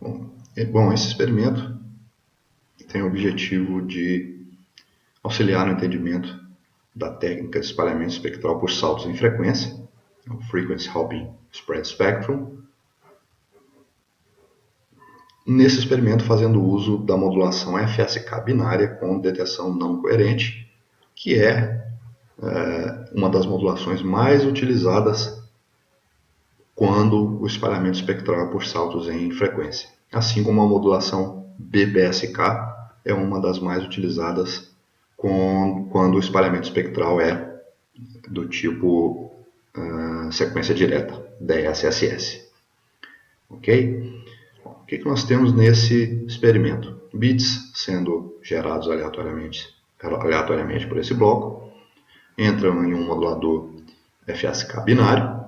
Bom, esse experimento tem o objetivo de auxiliar no entendimento da técnica de espalhamento espectral por saltos em frequência, o Frequency Hopping Spread Spectrum. Nesse experimento, fazendo uso da modulação FSK binária com detecção não coerente, que é uma das modulações mais utilizadas quando o espalhamento espectral é por saltos em frequência. Assim como a modulação BPSK é uma das mais utilizadas quando o espalhamento espectral é do tipo sequência direta, DSSS. Ok? O que nós temos nesse experimento? Bits sendo gerados aleatoriamente por esse bloco, entram em um modulador FSK binário.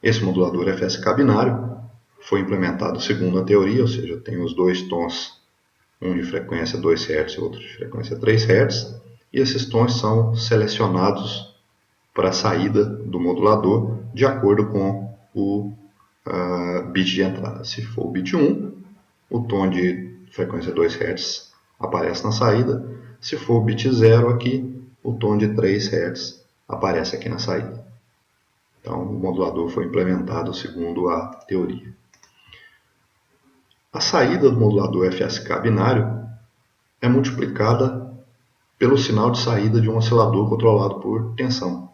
Esse modulador FSK binário foi implementado segundo a teoria, ou seja, tem os dois tons, um de frequência 2 Hz e outro de frequência 3 Hz, e esses tons são selecionados para a saída do modulador de acordo com o bit de entrada. Se for o bit 1, o tom de frequência 2 Hz aparece na saída. Se for o bit 0 aqui, o tom de 3 Hz aparece aqui na saída. Então, o modulador foi implementado segundo a teoria. A saída do modulador FSK binário é multiplicada pelo sinal de saída de um oscilador controlado por tensão.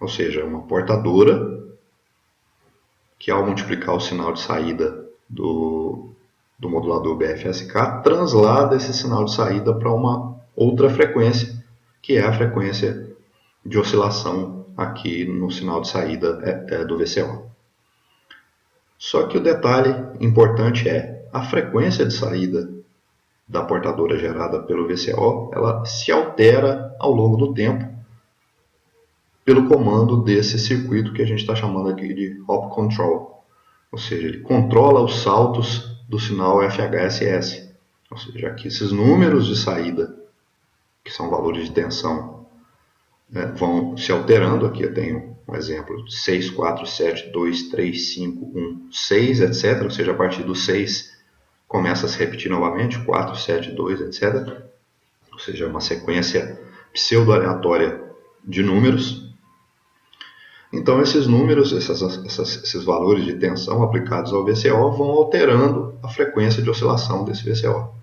Ou seja, uma portadora que, ao multiplicar o sinal de saída do modulador BFSK, translada esse sinal de saída para uma outra frequência, que é a frequência de oscilação aqui no sinal de saída do VCO. Só que o detalhe importante é a frequência de saída da portadora gerada pelo VCO, ela se altera ao longo do tempo pelo comando desse circuito que a gente está chamando aqui de Hop Control. Ou seja, ele controla os saltos do sinal FHSS. Ou seja, aqui esses números de saída, que são valores de tensão, vão se alterando. Aqui eu tenho um exemplo: 6, 4, 7, 2, 3, 5, 1, 6, etc. Ou seja, a partir do 6 começa a se repetir novamente, 4, 7, 2, etc. Ou seja, uma sequência pseudo-aleatória de números. Então, esses números, esses valores de tensão aplicados ao VCO vão alterando a frequência de oscilação desse VCO.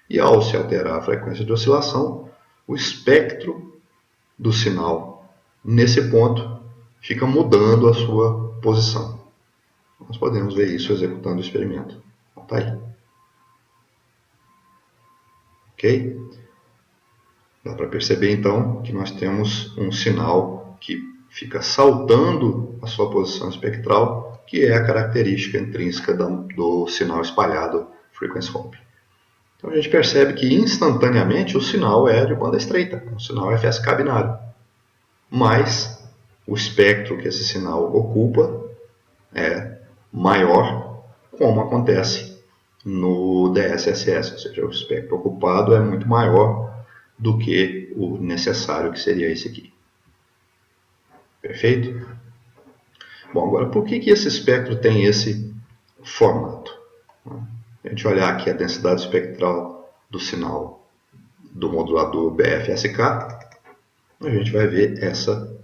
E ao se alterar a frequência de oscilação, o espectro do sinal nesse ponto fica mudando a sua posição. Nós podemos ver isso executando o experimento. Está aí. Ok? Dá para perceber então que nós temos um sinal que fica saltando a sua posição espectral, que é a característica intrínseca do sinal espalhado Frequency Hopping. Então a gente percebe que instantaneamente o sinal é de banda estreita, o sinal é FSK binário. Mas o espectro que esse sinal ocupa é maior, como acontece no DSSS, ou seja, o espectro ocupado é muito maior do que o necessário, que seria esse aqui. Perfeito? Bom, agora, por que esse espectro tem esse formato? A gente olhar aqui a densidade espectral do sinal do modulador BFSK, a gente vai ver essa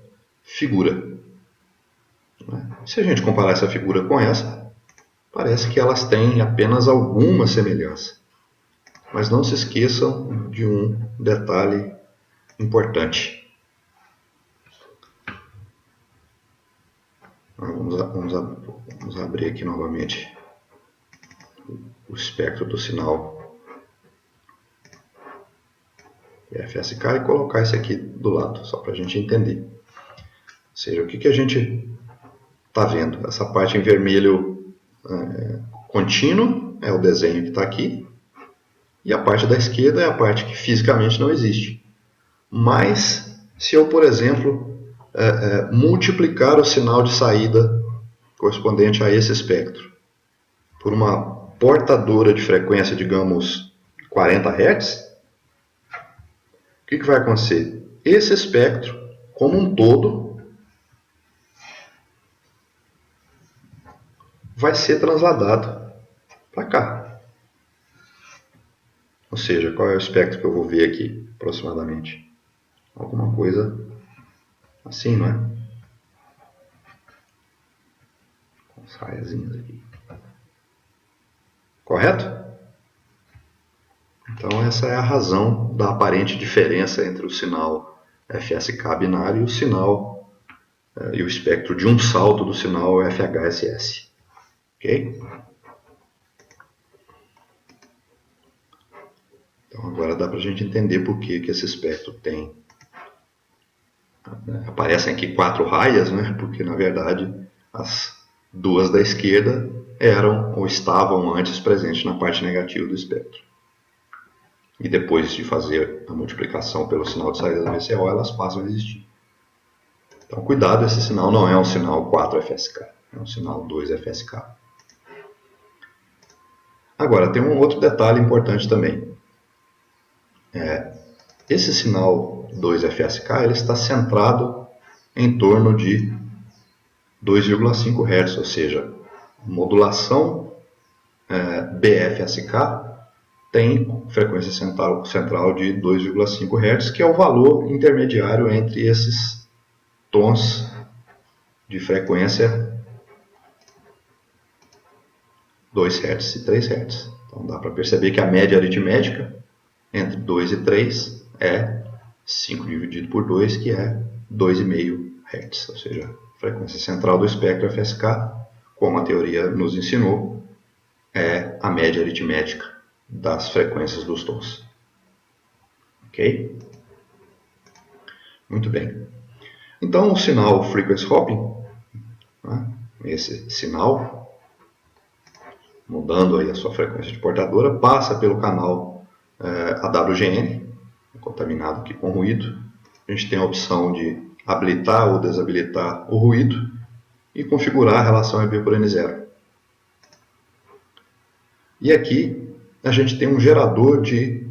figura. Se a gente comparar essa figura com essa, parece que elas têm apenas alguma semelhança. Mas não se esqueçam de um detalhe importante. Vamos abrir aqui novamente o espectro do sinal FSK e colocar esse aqui do lado, só para a gente entender. Ou seja, o que a gente está vendo? Essa parte em vermelho contínuo é o desenho que está aqui, e a parte da esquerda é a parte que fisicamente não existe. Mas, se eu, por exemplo, multiplicar o sinal de saída correspondente a esse espectro por uma portadora de frequência, digamos, 40 Hz, o que vai acontecer? Esse espectro, como um todo, vai ser transladado para cá. Ou seja, qual é o espectro que eu vou ver aqui, aproximadamente? Alguma coisa assim, não é? Com saiazinhas aqui. Correto? Então essa é a razão da aparente diferença entre o sinal FSK binário e o sinal e o espectro de um salto do sinal FHSS. Ok? Então agora dá para a gente entender por que esse espectro tem. Aparecem aqui 4 raias, né? Porque na verdade as duas da esquerda eram ou estavam antes presentes na parte negativa do espectro. E depois de fazer a multiplicação pelo sinal de saída da VCO, elas passam a existir. Então cuidado, esse sinal não é um sinal 4FSK, é um sinal 2FSK. Agora, tem um outro detalhe importante também. Esse sinal 2FSK ele está centrado em torno de 2,5 Hz, ou seja, modulação BFSK tem frequência central de 2,5 Hz, que é o valor intermediário entre esses tons de frequência 2 Hz e 3 Hz. Então dá para perceber que a média aritmética entre 2 e 3 é 5 dividido por 2, que é 2,5 Hz, ou seja, a frequência central do espectro FSK, como a teoria nos ensinou, é a média aritmética das frequências dos tons. Ok? Muito bem. Então, o sinal frequency hopping, né, esse sinal, mudando aí a sua frequência de portadora, passa pelo canal AWGN, contaminado aqui com ruído. A gente tem a opção de habilitar ou desabilitar o ruído e configurar a relação EB por N0. E aqui a gente tem um gerador de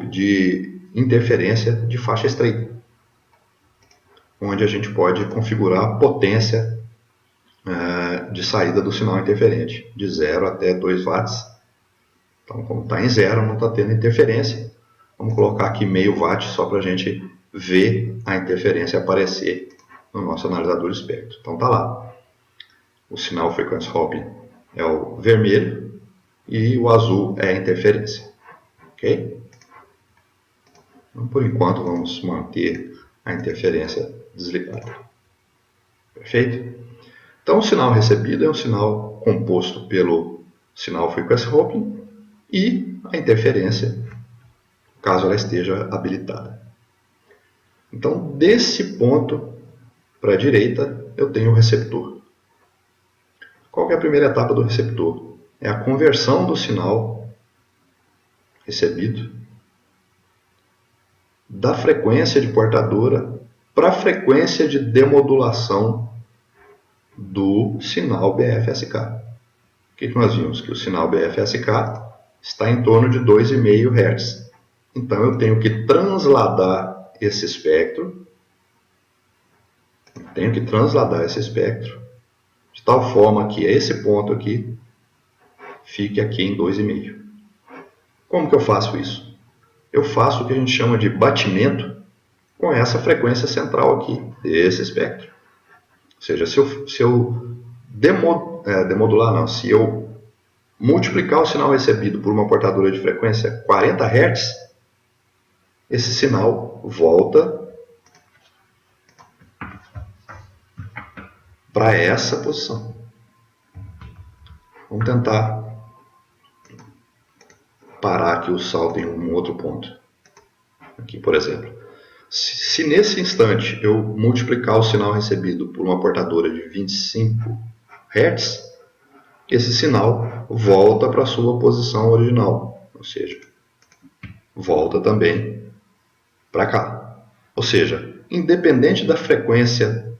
de interferência de faixa estreita, onde a gente pode configurar a potência de saída do sinal interferente, de 0 até 2 watts. Então, como está em 0, não está tendo interferência. Vamos colocar aqui meio watt só para a gente ver a interferência aparecer no nosso analisador de espectro. Então está lá. O sinal frequency hopping é o vermelho e o azul é a interferência. Ok? Então, por enquanto, vamos manter a interferência desligada. Perfeito? Então, o sinal recebido é um sinal composto pelo sinal frequency hopping e a interferência, caso ela esteja habilitada. Então, desse ponto para a direita, eu tenho o receptor. Qual que é a primeira etapa do receptor? É a conversão do sinal recebido da frequência de portadora para a frequência de demodulação do sinal BFSK. O que nós vimos? Que o sinal BFSK está em torno de 2,5 Hz. Então eu tenho que transladar esse espectro, de tal forma que esse ponto aqui fique aqui em 2,5. Como que eu faço isso? Eu faço o que a gente chama de batimento com essa frequência central aqui desse espectro. Ou seja, se eu multiplicar o sinal recebido por uma portadora de frequência 40 Hz, esse sinal volta para essa posição. Vamos tentar parar aqui o salto em um outro ponto. Aqui, por exemplo. Se nesse instante eu multiplicar o sinal recebido por uma portadora de 25 Hz, esse sinal volta para a sua posição original, ou seja, volta também para cá. Ou seja, independente da frequência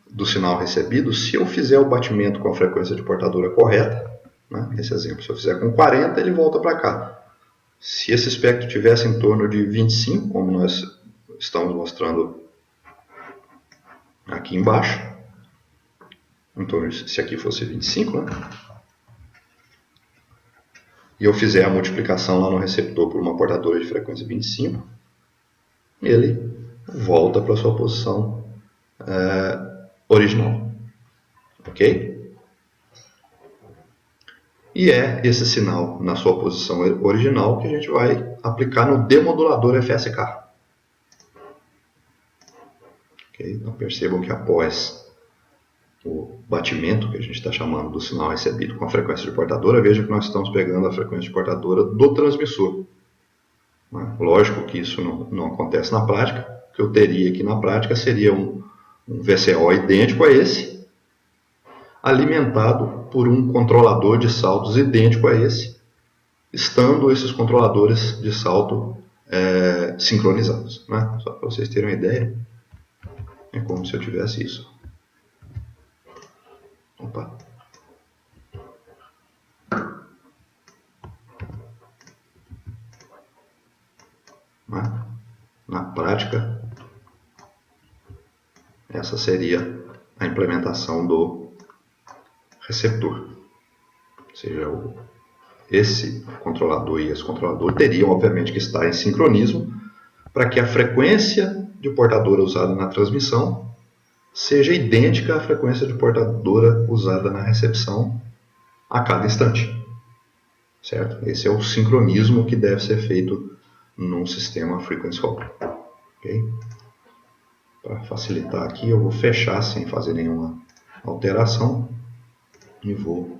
do sinal recebido, se eu fizer o batimento com a frequência de portadora correta, né, nesse exemplo, se eu fizer com 40, ele volta para cá. Se esse espectro tivesse em torno de 25, como nós estamos mostrando aqui embaixo, então se aqui fosse 25, né? e eu fizer a multiplicação lá no receptor por uma portadora de frequência 25, ele volta para a sua posição original. Ok? E é esse sinal na sua posição original que a gente vai aplicar no demodulador FSK. Okay? Então percebam que após o batimento, que a gente está chamando do sinal recebido com a frequência de portadora, veja que nós estamos pegando a frequência de portadora do transmissor. Lógico que isso não acontece na prática. O que eu teria aqui na prática seria um VCO idêntico a esse, alimentado por um controlador de saltos idêntico a esse, estando esses controladores de salto sincronizados. Né? Só para vocês terem uma ideia, é como se eu tivesse isso. Opa. Na prática, essa seria a implementação do receptor. Ou seja, esse controlador e esse controlador teriam, obviamente, que estar em sincronismo para que a frequência de portadora usada na transmissão seja idêntica à frequência de portadora usada na recepção a cada instante. Certo? Esse é o sincronismo que deve ser feito num sistema frequency hop. Okay? Para facilitar aqui, eu vou fechar sem fazer nenhuma alteração e vou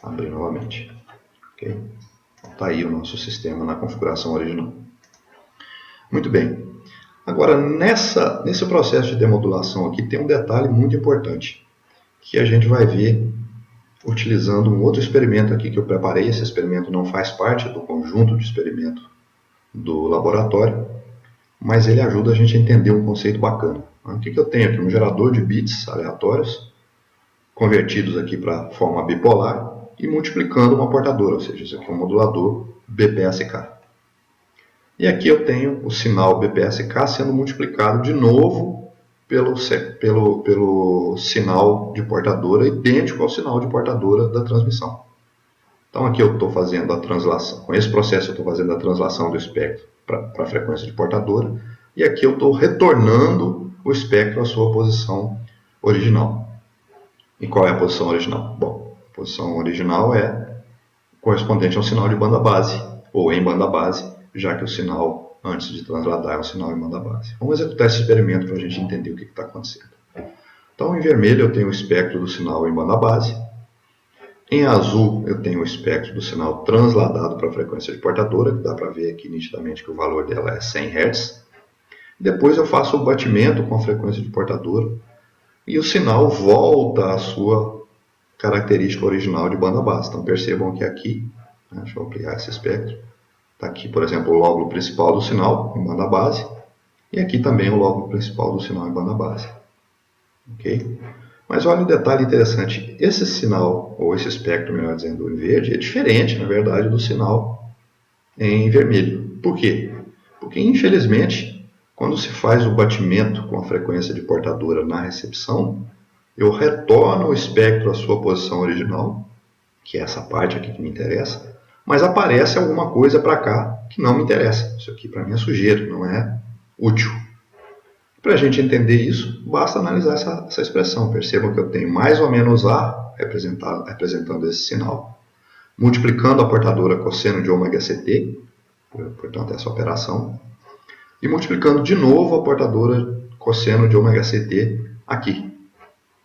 abrir novamente. Okay? Está aí o nosso sistema na configuração original. Muito bem. Agora, nesse processo de demodulação aqui, tem um detalhe muito importante, que a gente vai ver utilizando um outro experimento aqui que eu preparei. Esse experimento não faz parte do conjunto de experimento do laboratório, mas ele ajuda a gente a entender um conceito bacana. O que eu tenho aqui? Um gerador de bits aleatórios, convertidos aqui para forma bipolar, e multiplicando uma portadora, ou seja, isso aqui é um modulador BPSK. E aqui eu tenho o sinal BPSK sendo multiplicado de novo pelo sinal de portadora, idêntico ao sinal de portadora da transmissão. Então aqui eu estou fazendo a translação, com esse processo eu estou fazendo a translação do espectro para a frequência de portadora, e aqui eu estou retornando o espectro à sua posição original. E qual é a posição original? Bom, a posição original é correspondente a um sinal de banda base, ou em banda base, já que o sinal, antes de transladar, é um sinal em banda base. Vamos executar esse experimento para a gente entender o que está acontecendo. Então, em vermelho eu tenho o espectro do sinal em banda base. Em azul eu tenho o espectro do sinal transladado para a frequência de portadora, que dá para ver aqui nitidamente que o valor dela é 100 Hz. Depois eu faço o batimento com a frequência de portadora e o sinal volta à sua característica original de banda base. Então percebam que aqui, deixa eu ampliar esse espectro, está aqui, por exemplo, o lóbulo principal do sinal em banda base, e aqui também o lóbulo principal do sinal em banda base. Ok? Mas olha um detalhe interessante, esse sinal, ou esse espectro, melhor dizendo, em verde, é diferente, na verdade, do sinal em vermelho. Por quê? Porque, infelizmente, quando se faz o batimento com a frequência de portadora na recepção, eu retorno o espectro à sua posição original, que é essa parte aqui que me interessa, mas aparece alguma coisa para cá que não me interessa. Isso aqui para mim é sujeira, não é útil. Para a gente entender isso, basta analisar essa expressão. Percebam que eu tenho mais ou menos A representando esse sinal, multiplicando a portadora cosseno de ômega CT, portanto essa operação, e multiplicando de novo a portadora cosseno de ômega CT aqui.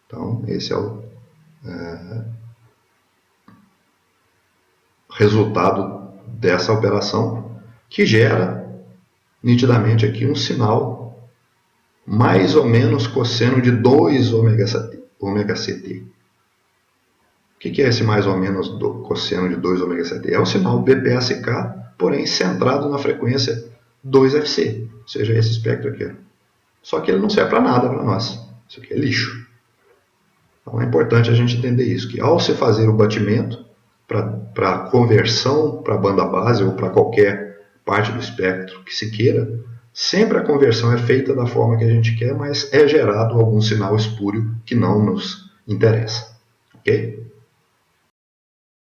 Então esse é o resultado dessa operação, que gera nitidamente aqui um sinal mais ou menos cosseno de 2 ômega CT. O que é esse mais ou menos do cosseno de 2 ômega CT? É o sinal BPSK, porém centrado na frequência 2FC, ou seja, esse espectro aqui. Só que ele não serve para nada para nós. Isso aqui é lixo. Então é importante a gente entender isso, que ao se fazer o batimento, para conversão para a banda base ou para qualquer parte do espectro que se queira, sempre a conversão é feita da forma que a gente quer, mas é gerado algum sinal espúrio que não nos interessa. Ok?